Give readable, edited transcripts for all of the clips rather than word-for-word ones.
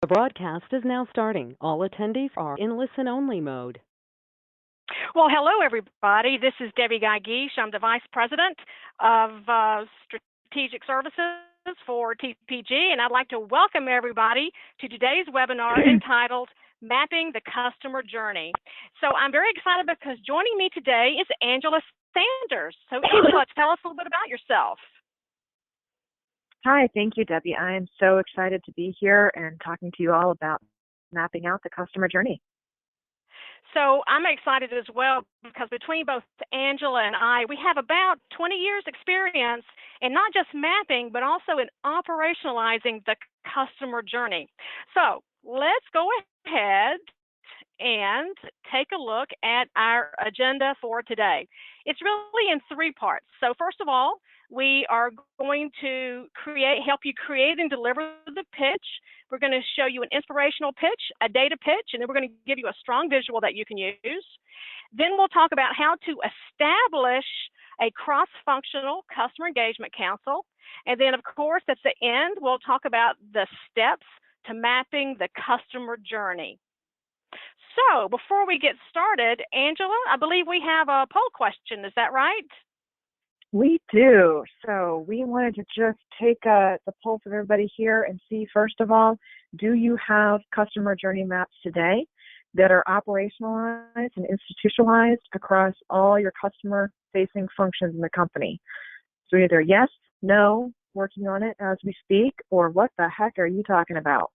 The broadcast is now starting. All attendees are in listen-only mode. Well, hello, everybody. This is Debbie Qaqish. I'm the Vice President of Strategic Services for TPG, and I'd like to welcome everybody to today's webinar entitled Mapping the Customer Journey. So I'm very excited because joining me today is Angela Sanders. So Angela, tell us a little bit about yourself. Hi, thank you, Debbie. I am so excited to be here and talking to you all about mapping out the customer journey. So I'm excited as well because between both Angela and I, we have about 20 years experience in not just mapping, but also in operationalizing the customer journey. So let's go ahead and take a look at our agenda for today. It's really in three parts. So first of all, we are going to help you create and deliver the pitch. We're going to show you an inspirational pitch, a data pitch, and then we're going to give you a strong visual that you can use. Then we'll talk about how to establish a cross-functional customer engagement council. And then, of course, at the end, we'll talk about the steps to mapping the customer journey. So before we get started, Angela, I believe we have a poll question. Is that right? We do. So we wanted to just take the pulse of everybody here and see, first of all, do you have customer journey maps today that are operationalized and institutionalized across all your customer-facing functions in the company? So either yes, no, working on it as we speak, or what the heck are you talking about?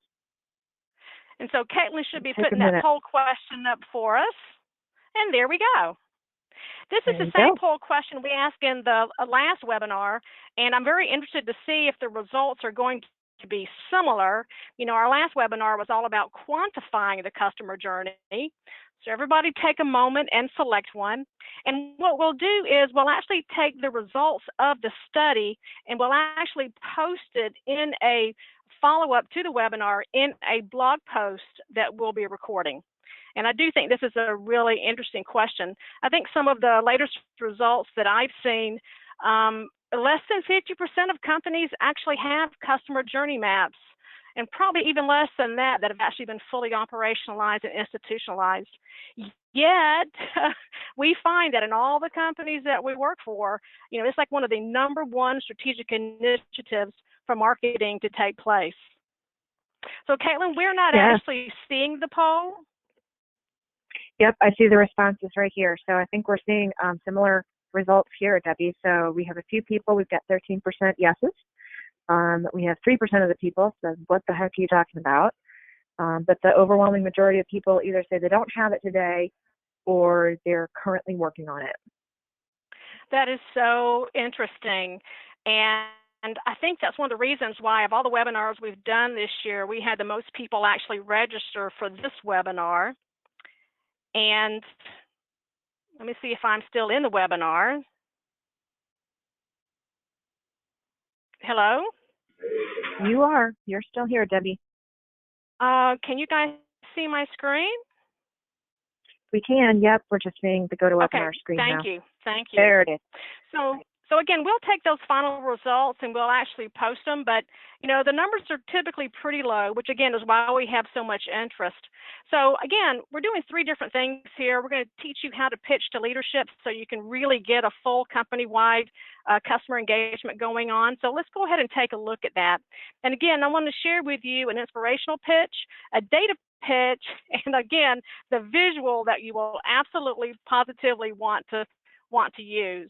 And so Caitlin should be putting that poll question up for us. And there we go. This is the same poll question we asked in the last webinar, and I'm very interested to see if the results are going to be similar. You know, our last webinar was all about quantifying the customer journey. So everybody take a moment and select one. And what we'll do is we'll actually take the results of the study and we'll actually post it in a follow-up to the webinar in a blog post that we'll be recording. And I do think this is a really interesting question. I think some of the latest results that I've seen, less than 50% of companies actually have customer journey maps, and probably even less than that have actually been fully operationalized and institutionalized. Yet, we find that in all the companies that we work for, you know, it's like one of the #1 strategic initiatives for marketing to take place. So, Caitlin, we're not actually seeing the poll. Yep, I see the responses right here. So I think we're seeing similar results here, Debbie. So we have a few people. We've got 13% yeses. We have 3% of the people says, what the heck are you talking about? But the overwhelming majority of people either say they don't have it today or they're currently working on it. That is so interesting. And I think that's one of the reasons why of all the webinars we've done this year, we had the most people actually register for this webinar. And let me see if I'm still in the webinar. Hello? You are. You're still here, Debbie. Can you guys see my screen? We can. Yep. We're just seeing the GoToWebinar screen now. Thank you. Thank you. There it is. So again, we'll take those final results and we'll actually post them, but you know, the numbers are typically pretty low, which again is why we have so much interest. So again, we're doing 3 different things here. We're going to teach you how to pitch to leadership so you can really get a full company-wide customer engagement going on. So let's go ahead and take a look at that. And again, I want to share with you an inspirational pitch, a data pitch, and again, the visual that you will absolutely positively want to use.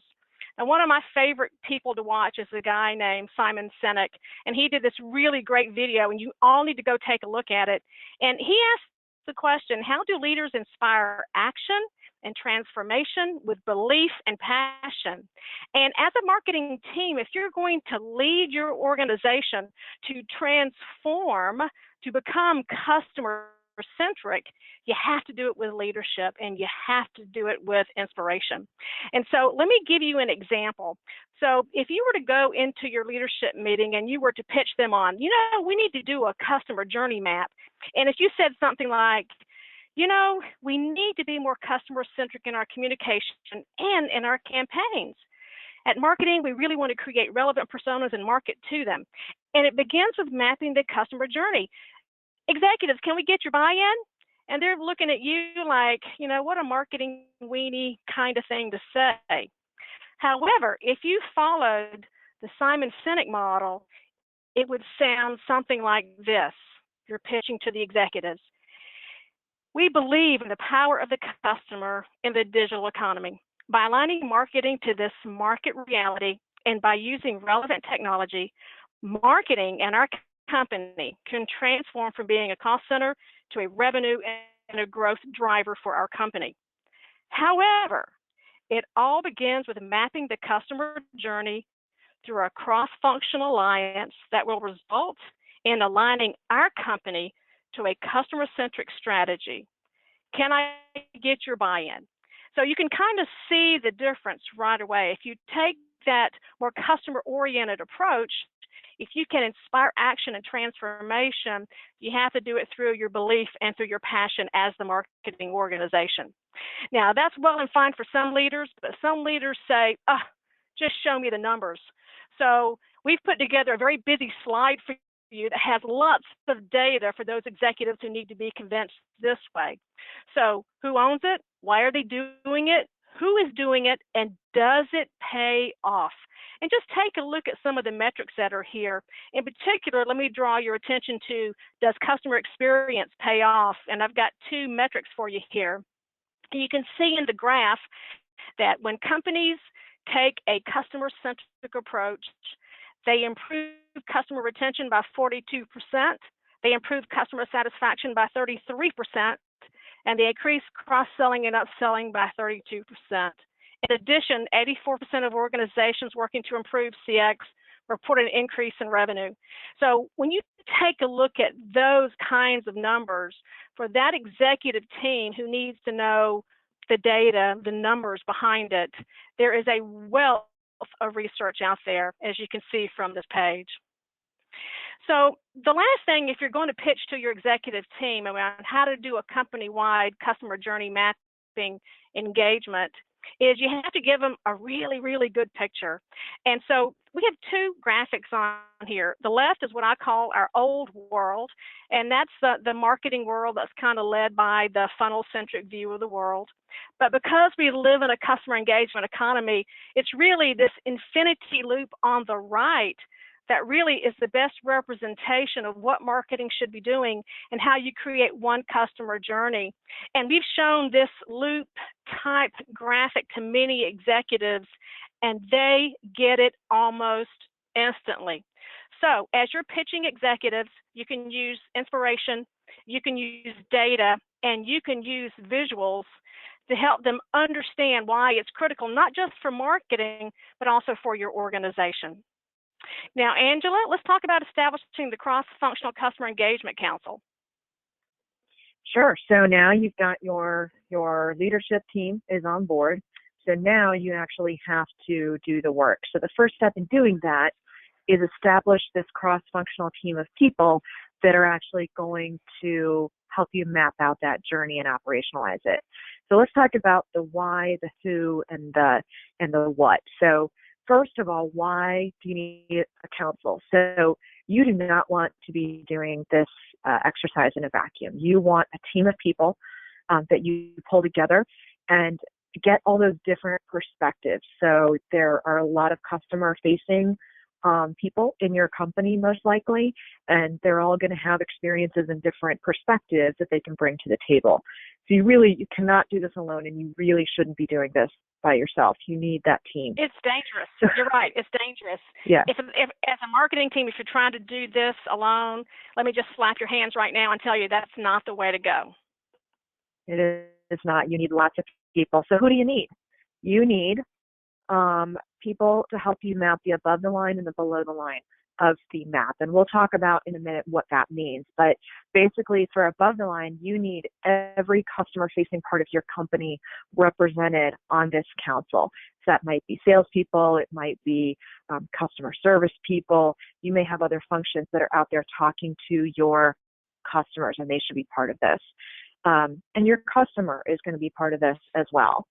And one of my favorite people to watch is a guy named Simon Sinek, and he did this really great video, and you all need to go take a look at it. And he asked the question, how do leaders inspire action and transformation with belief and passion? And as a marketing team, if you're going to lead your organization to transform, to become customer-centric, you have to do it with leadership and you have to do it with inspiration. And so let me give you an example. So if you were to go into your leadership meeting and you were to pitch them on, you know, we need to do a customer journey map. And if you said something like, you know, we need to be more customer-centric in our communication and in our campaigns. At marketing, we really want to create relevant personas and market to them. And it begins with mapping the customer journey. executives, can we get your buy-in? And they're looking at you like, what a marketing weenie kind of thing to say. However, if you followed the Simon Sinek model, it would sound something like this. You're pitching to the executives. We believe in the power of the customer in the digital economy. By aligning marketing to this market reality and by using relevant technology, marketing and our company can transform from being a cost center to a revenue and a growth driver for our company. However, it all begins with mapping the customer journey through a cross-functional alliance that will result in aligning our company to a customer-centric strategy. Can I get your buy-in? So you can kind of see the difference right away. If you take that more customer-oriented approach, if you can inspire action and transformation, you have to do it through your belief and through your passion as the marketing organization. Now, that's well and fine for some leaders, but some leaders say, just show me the numbers. So we've put together a very busy slide for you that has lots of data for those executives who need to be convinced this way. So who owns it? Why are they doing it? Who is doing it? And does it pay off? And just take a look at some of the metrics that are here. In particular, let me draw your attention to, does customer experience pay off? And I've got two metrics for you here. You can see in the graph that when companies take a customer-centric approach, they improve customer retention by 42%, they improve customer satisfaction by 33%, and they increase cross-selling and upselling by 32%. In addition, 84% of organizations working to improve CX report an increase in revenue. So when you take a look at those kinds of numbers, for that executive team who needs to know the data, the numbers behind it, there is a wealth of research out there, as you can see from this page. So the last thing, if you're going to pitch to your executive team around how to do a company-wide customer journey mapping engagement, is you have to give them a really, really good picture. And so we have two graphics on here. The left is what I call our old world, and that's the marketing world that's kind of led by the funnel-centric view of the world. But because we live in a customer engagement economy, it's really this infinity loop on the right that really is the best representation of what marketing should be doing and how you create one customer journey. And we've shown this loop type graphic to many executives, and they get it almost instantly. So as you're pitching executives, you can use inspiration, you can use data, and you can use visuals to help them understand why it's critical, not just for marketing, but also for your organization. Now, Angela, let's talk about establishing the Cross-Functional Customer Engagement Council. Sure. So now you've got your leadership team is on board. So now you actually have to do the work. So the first step in doing that is establish this cross-functional team of people that are actually going to help you map out that journey and operationalize it. So let's talk about the why, the who, and the what. So first of all, why do you need a council? So you do not want to be doing this exercise in a vacuum. You want a team of people that you pull together and get all those different perspectives. So there are a lot of customer-facing people in your company, most likely, and they're all going to have experiences and different perspectives that they can bring to the table. So you cannot do this alone, and you really shouldn't be doing this by yourself. You need that team. It's dangerous. You're right. It's dangerous. Yeah. If as a marketing team, if you're trying to do this alone, let me just slap your hands right now and tell you that's not the way to go. It is not. You need lots of people. So who do you need? You need people to help you map the above the line and the below the line of the map. And we'll talk about in a minute what that means. But basically, for above the line, you need every customer-facing part of your company represented on this council. So that might be salespeople, it might be customer service people. You may have other functions that are out there talking to your customers, and they should be part of this. And your customer is going to be part of this as well.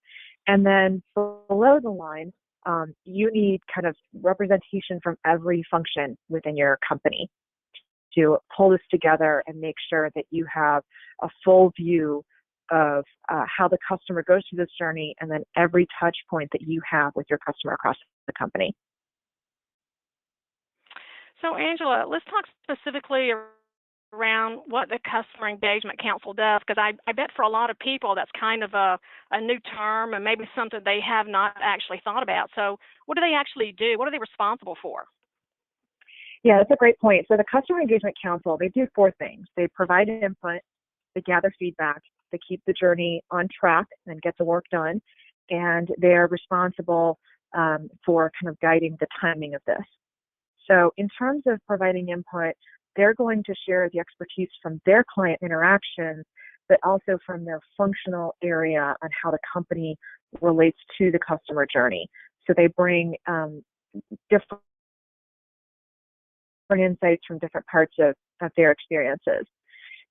And then below the line, you need kind of representation from every function within your company to pull this together and make sure that you have a full view of how the customer goes through this journey, and then every touch point that you have with your customer across the company. So, Angela, let's talk specifically around what the Customer Engagement Council does, because I bet for a lot of people that's kind of a new term and maybe something they have not actually thought about. So what do they actually do? What are they responsible for? Yeah, that's a great point. So the Customer Engagement Council, they do 4 things. They provide input, they gather feedback, they keep the journey on track and get the work done, and they are responsible for kind of guiding the timing of this. So in terms of providing input, they're going to share the expertise from their client interactions, but also from their functional area on how the company relates to the customer journey. So they bring different insights from different parts of their experiences.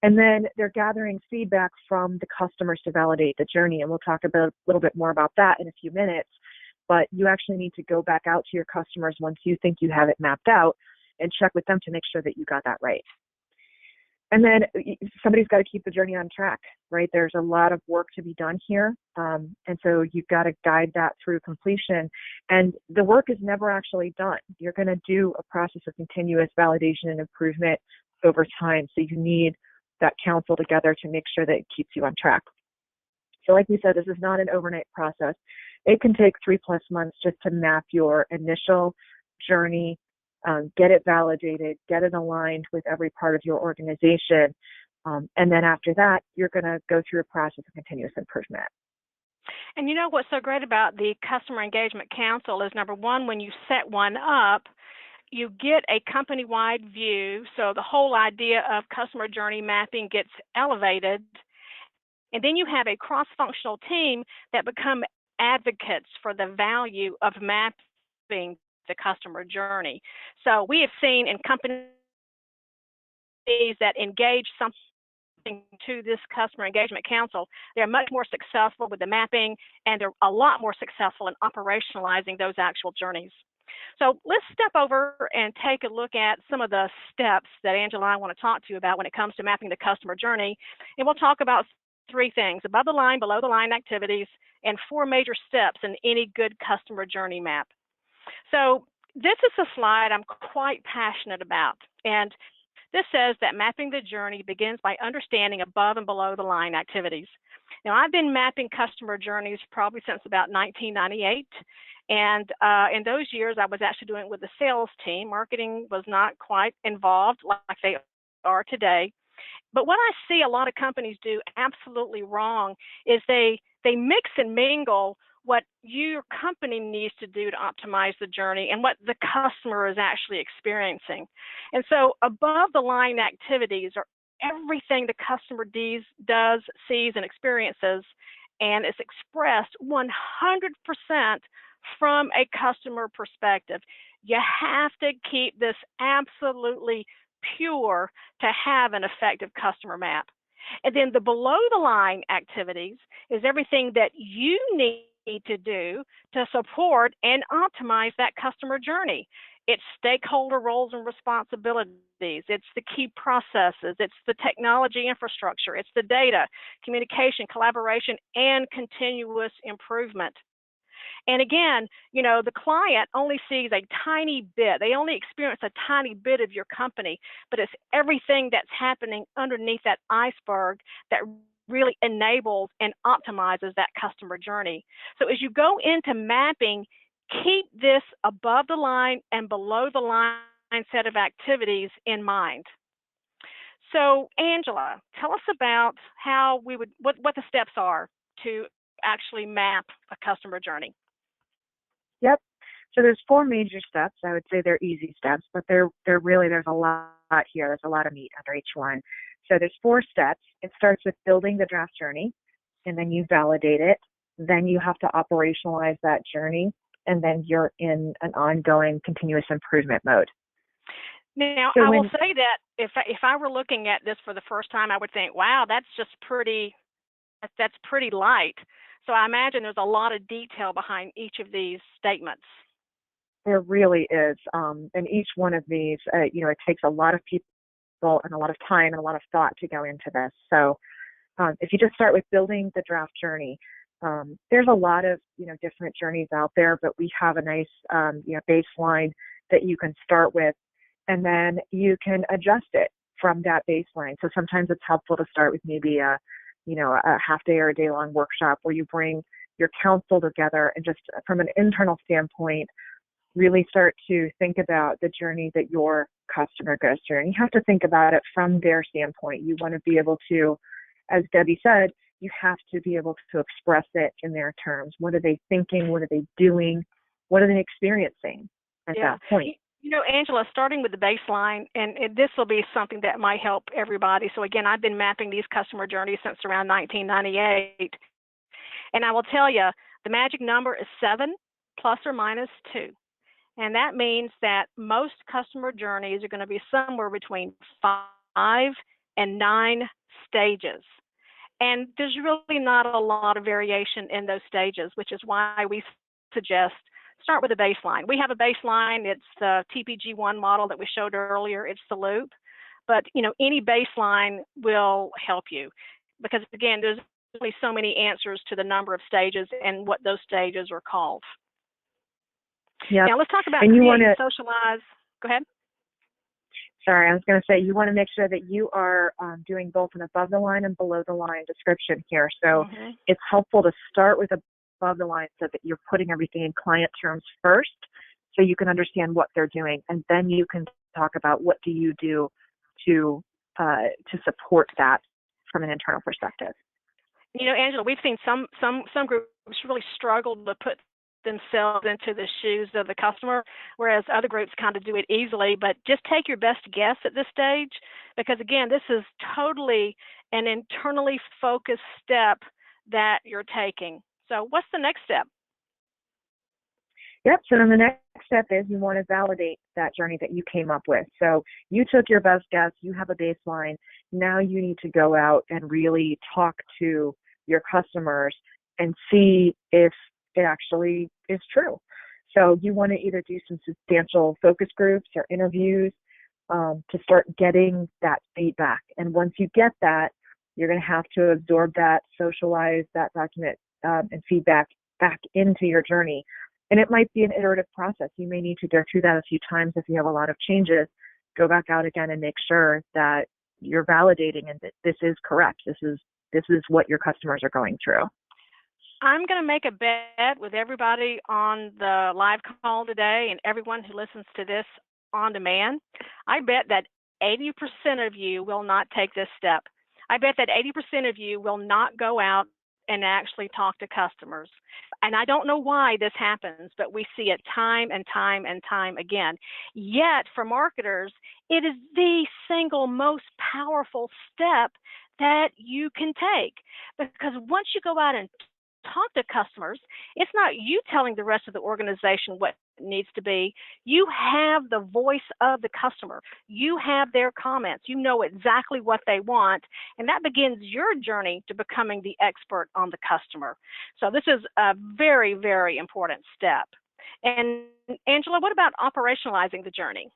And then they're gathering feedback from the customers to validate the journey. And we'll talk a little bit more about that in a few minutes. But you actually need to go back out to your customers once you think you have it mapped out and check with them to make sure that you got that right. And then somebody's got to keep the journey on track, right? There's a lot of work to be done here. And so you've got to guide that through completion. And the work is never actually done. You're going to do a process of continuous validation and improvement over time. So you need that council together to make sure that it keeps you on track. So like we said, this is not an overnight process. It can take 3+ months just to map your initial journey, get it validated, get it aligned with every part of your organization. And then after that, you're going to go through a process of continuous improvement. And you know what's so great about the Customer Engagement Council is, number one, when you set one up, you get a company-wide view. So the whole idea of customer journey mapping gets elevated. And then you have a cross-functional team that become advocates for the value of mapping the customer journey. So we have seen in companies that engage something to this Customer Engagement Council, they're much more successful with the mapping, and they're a lot more successful in operationalizing those actual journeys. So let's step over and take a look at some of the steps that Angela and I want to talk to you about when it comes to mapping the customer journey. And we'll talk about 3 things: above the line, below the line activities, and 4 major steps in any good customer journey map. So this is a slide I'm quite passionate about. And this says that mapping the journey begins by understanding above and below the line activities. Now, I've been mapping customer journeys probably since about 1998. And in those years, I was actually doing it with the sales team. Marketing was not quite involved like they are today. But what I see a lot of companies do absolutely wrong is they mix and mingle what your company needs to do to optimize the journey and what the customer is actually experiencing. And so above the line activities are everything the customer does, sees, and experiences, and it's expressed 100% from a customer perspective. You have to keep this absolutely pure to have an effective customer map. And then the below the line activities is everything that you need to do to support and optimize that customer journey. It's stakeholder roles and responsibilities. It's the key processes. It's the technology infrastructure. It's the data, communication, collaboration, and continuous improvement. And again, you know, the client only sees a tiny bit. They only experience a tiny bit of your company, but it's everything that's happening underneath that iceberg that really enables and optimizes that customer journey. So as you go into mapping, keep this above the line and below the line set of activities in mind. So Angela, tell us about how we would, what the steps are to actually map a customer journey. Yep. So there's 4 major steps. I would say they're easy steps, but there's a lot here. There's a lot of meat under each one. So there's 4 steps. It starts with building the draft journey, and then you validate it. Then you have to operationalize that journey, and then you're in an ongoing continuous improvement mode. Now, I will say that if I were looking at this for the first time, I would think, wow, that's pretty light. So I imagine there's a lot of detail behind each of these statements. There really is. And each one of these, it takes a lot of people people and a lot of time and a lot of thought to go into this. So if you just start with building the draft journey, there's a lot of, different journeys out there, but we have a nice, baseline that you can start with, and then you can adjust it from that baseline. So sometimes it's helpful to start with maybe a half day or a day long workshop where you bring your council together and just from an internal standpoint, really start to think about the journey that your customer goes through. And you have to think about it from their standpoint. You want to be able to, as Debbie said, you have to be able to express it in their terms. What are they thinking? What are they doing? What are they experiencing at that point? Angela, starting with the baseline, and this will be something that might help everybody. So again, I've been mapping these customer journeys since around 1998. And I will tell you, the magic number is 7 plus or minus 2. And that means that most customer journeys are going to be somewhere between 5 and 9 stages. And there's really not a lot of variation in those stages, which is why we suggest start with a baseline. We have a baseline. It's the TPG1 model that we showed earlier. It's the loop. But, any baseline will help you because, again, there's only so many answers to the number of stages and what those stages are called. Yeah. Now let's talk about socialize. Go ahead. Sorry, I was going to say you want to make sure that you are doing both an above the line and below the line description here. So it's helpful to start with above the line so that you're putting everything in client terms first so you can understand what they're doing. And then you can talk about what do you do to support that from an internal perspective. Angela, we've seen some groups really struggle to put themselves into the shoes of the customer, whereas other groups kind of do it easily. But just take your best guess at this stage, because again, this is totally an internally focused step that you're taking. So what's the next step? Yep. So then the next step is you want to validate that journey that you came up with. So you took your best guess, you have a baseline. Now you need to go out and really talk to your customers and see if it actually is true. So you want to either do some substantial focus groups or interviews to start getting that feedback. And once you get that, you're going to have to absorb that, socialize that document and feedback back into your journey. And it might be an iterative process. You may need to go through that a few times if you have a lot of changes. Go back out again and make sure that you're validating and that this is correct. This is what your customers are going through. I'm going to make a bet with everybody on the live call today and everyone who listens to this on demand. I bet that 80% of you will not take this step. I bet that 80% of you will not go out and actually talk to customers. And I don't know why this happens, but we see it time and time and time again. Yet for marketers, it is the single most powerful step that you can take, because once you go out and talk to customers, it's not you telling the rest of the organization what it needs to be. You have the voice of the customer. You have their comments. You know exactly what they want, and that begins your journey to becoming the expert on the customer. So this is a very, very important step. And Angela, what about operationalizing the journey?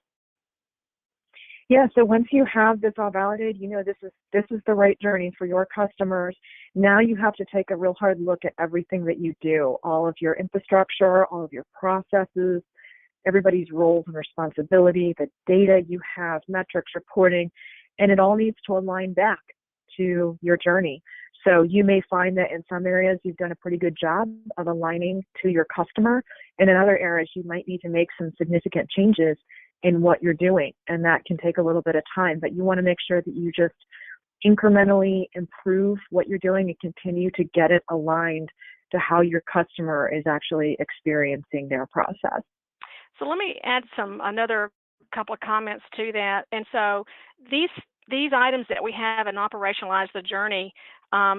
Yeah, so once you have this all validated, this is the right journey for your customers. Now you have to take a real hard look at everything that you do, all of your infrastructure, all of your processes, everybody's roles and responsibility, the data you have, metrics, reporting, and it all needs to align back to your journey. So you may find that in some areas you've done a pretty good job of aligning to your customer, and in other areas you might need to make some significant changes in what you're doing, and that can take a little bit of time, but you want to make sure that you just incrementally improve what you're doing and continue to get it aligned to how your customer is actually experiencing their process. So let me add another couple of comments to that. And so these items that we have and operationalize the journey,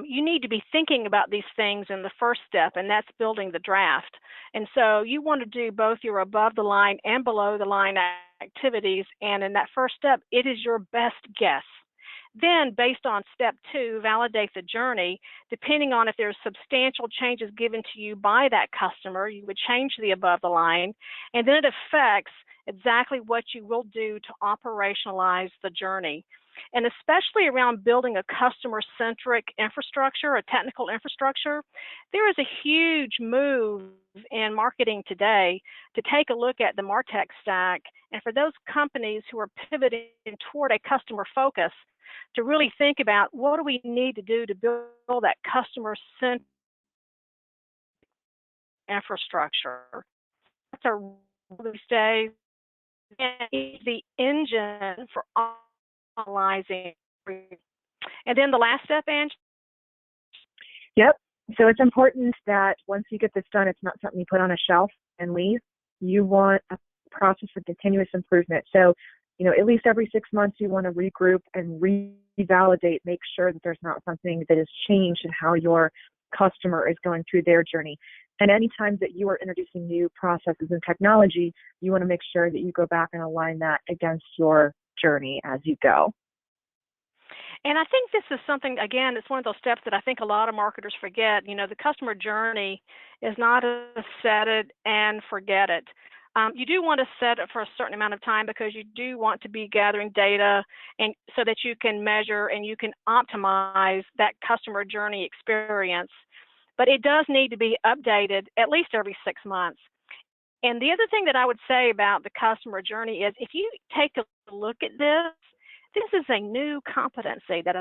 you need to be thinking about these things in the first step, and that's building the draft. And so you want to do both your above the line and below the line activities. And in that first step, it is your best guess Then, based on step 2, validate the journey. Depending on if there's substantial changes given to you by that customer, you would change the above the line, and then it affects exactly what you will do to operationalize the journey. And especially around building a customer-centric infrastructure, a technical infrastructure, there is a huge move in marketing today to take a look at the MarTech stack, and for those companies who are pivoting toward a customer focus, to really think about what do we need to do to build that customer-centric infrastructure. That's a really stay, and it's the engine for analyzing. And then the last step, Ange? Yep. So it's important that once you get this done, it's not something you put on a shelf and leave. You want a process of continuous improvement. So, at least every 6 months, you want to regroup and revalidate, make sure that there's not something that has changed in how your customer is going through their journey. And anytime that you are introducing new processes and technology, you want to make sure that you go back and align that against your journey as you go. And I think this is something, again, it's one of those steps that I think a lot of marketers forget. The customer journey is not a set it and forget it. You do want to set it for a certain amount of time because you do want to be gathering data and so that you can measure and you can optimize that customer journey experience. But it does need to be updated at least every 6 months. And the other thing that I would say about the customer journey is if you take a look at this is a new competency that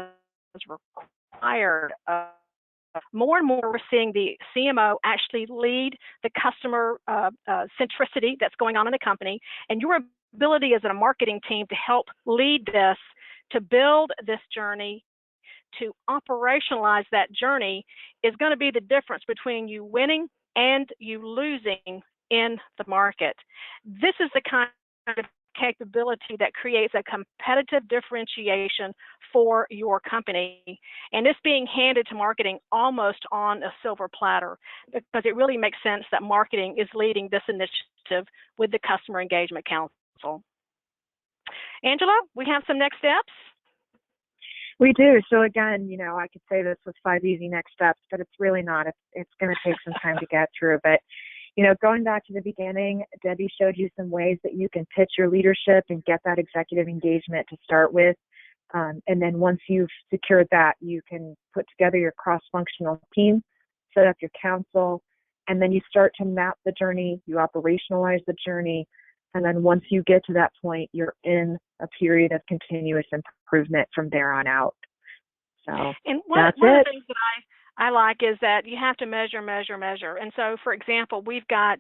is required. More and more, we're seeing the CMO actually lead the customer centricity that's going on in the company, and your ability as a marketing team to help lead this, to build this journey, to operationalize that journey is going to be the difference between you winning and you losing in the market. This is the kind of capability that creates a competitive differentiation for your company, and it's being handed to marketing almost on a silver platter because it really makes sense that marketing is leading this initiative with the Customer Engagement Council. Angela, we have some next steps? We do. So again, I could say this was 5 easy next steps, but it's really not. It's going to take some time to get through. But going back to the beginning, Debbie showed you some ways that you can pitch your leadership and get that executive engagement to start with. And then once you've secured that, you can put together your cross-functional team, set up your council, and then you start to map the journey, you operationalize the journey, and then once you get to that point, you're in a period of continuous improvement from there on out. So and one of the things that I like is that you have to measure. And so, for example, we've got,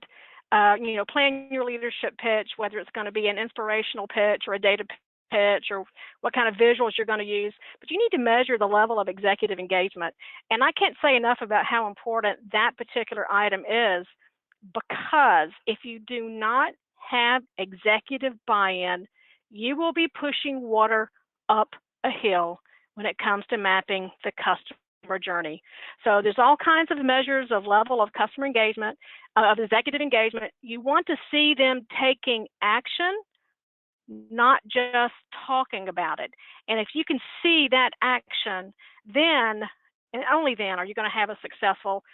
plan your leadership pitch, whether it's going to be an inspirational pitch or a data pitch or what kind of visuals you're going to use, but you need to measure the level of executive engagement. And I can't say enough about how important that particular item is, because if you do not have executive buy-in, you will be pushing water up a hill when it comes to mapping the customer journey. So there's all kinds of measures of level of customer engagement, of executive engagement. You want to see them taking action, not just talking about it. And if you can see that action, then and only then are you going to have a successful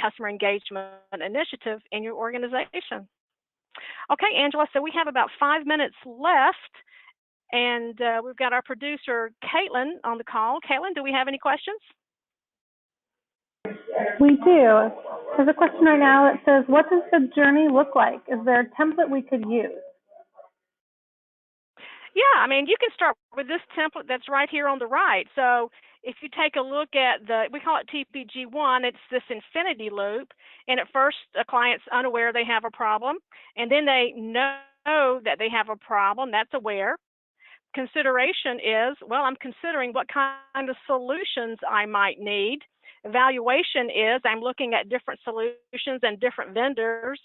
customer engagement initiative in your organization. Okay, Angela, so we have about 5 minutes left, and we've got our producer, Caitlin, on the call. Caitlin, do we have any questions? We do. There's a question right now that says, what does the journey look like? Is there a template we could use? Yeah, I mean, you can start with this template that's right here on the right. So if you take a look at we call it TPG1, it's this infinity loop. And at first, a client's unaware they have a problem. And then they know that they have a problem. That's aware. Consideration is, well, I'm considering what kind of solutions I might need. Evaluation is, I'm looking at different solutions and different vendors.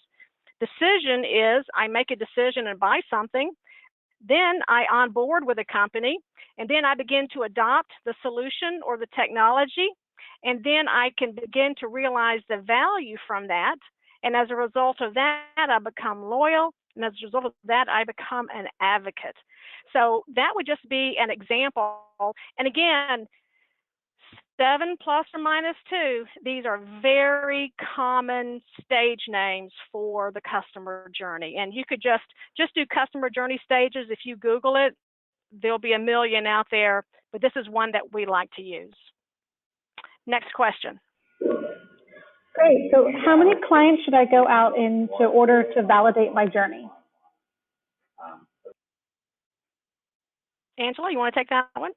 Decision is, I make a decision and buy something. Then I onboard with a company, and then I begin to adopt the solution or the technology, and then I can begin to realize the value from that. And as a result of that, I become loyal, and as a result of that, I become an advocate. So that would just be an example And again, 7 plus or minus 2, these are very common stage names for the customer journey. And you could just do customer journey stages. If you Google it, there'll be a million out there, but this is one that we like to use. Next question. Great. So how many clients should I go out in to order to validate my journey? Angela, you want to take that one?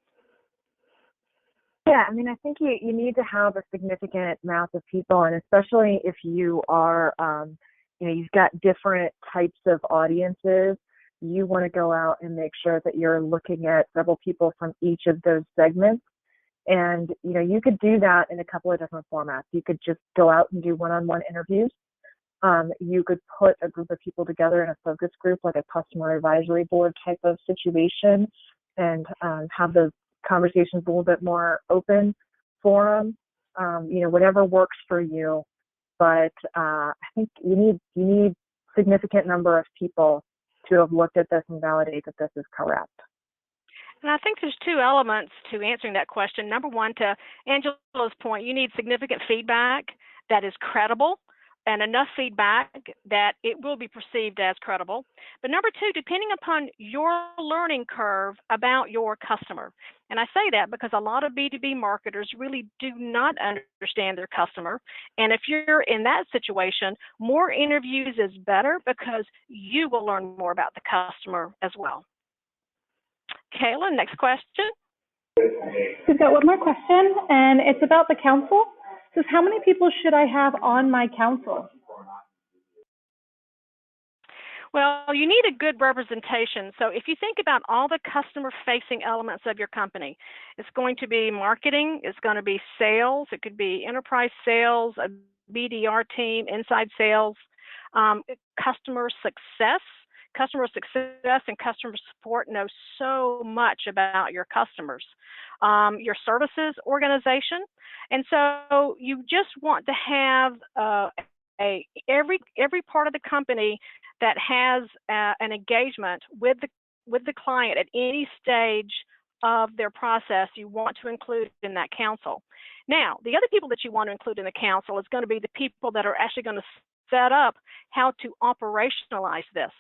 Yeah, I mean, I think you need to have a significant amount of people, and especially if you are, you've got different types of audiences, you want to go out and make sure that you're looking at several people from each of those segments. And, you could do that in a couple of different formats. You could just go out and do one-on-one interviews. You could put a group of people together in a focus group, like a customer advisory board type of situation, and have those conversations a little bit more open forum, whatever works for you. But I think you need significant number of people to have looked at this and validate that this is correct. And I think there's two elements to answering that question. Number one, to Angela's point, you need significant feedback that is credible, and enough feedback that it will be perceived as credible. But number two, depending upon your learning curve about your customer. And I say that because a lot of B2B marketers really do not understand their customer. And if you're in that situation, more interviews is better because you will learn more about the customer as well. Kayla, next question. We've got one more question, and it's about the council. It says, how many people should I have on my council? Well, you need a good representation. So if you think about all the customer-facing elements of your company, it's going to be marketing, it's going to be sales, it could be enterprise sales, a BDR team, inside sales, customer success. Customer success and customer support know so much about your customers, your services organization. And so you just want to have every part of the company that has an engagement with the client at any stage of their process, you want to include in that council. Now, the other people that you want to include in the council is going to be the people that are actually going to set up how to operationalize this.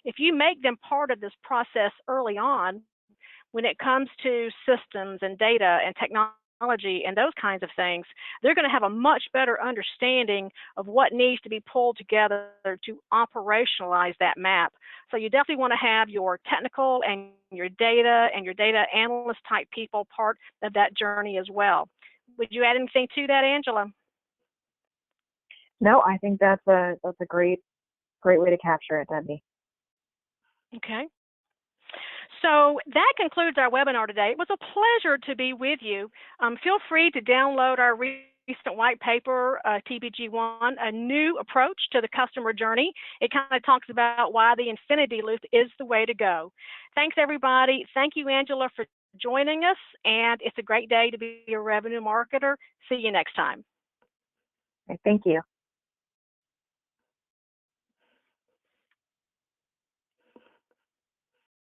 If you make them part of this process early on, when it comes to systems and data and technology and those kinds of things, they're going to have a much better understanding of what needs to be pulled together to operationalize that map. So you definitely want to have your technical and your data analyst type people part of that journey as well. Would you add anything to that, Angela? No, I think that's a great way to capture it, Debbie. Okay. So that concludes our webinar today. It was a pleasure to be with you. Feel free to download our recent white paper, TBG1, a new approach to the customer journey. It kind of talks about why the infinity loop is the way to go. Thanks, everybody. Thank you, Angela, for joining us, and it's a great day to be a revenue marketer. See you next time. Thank you.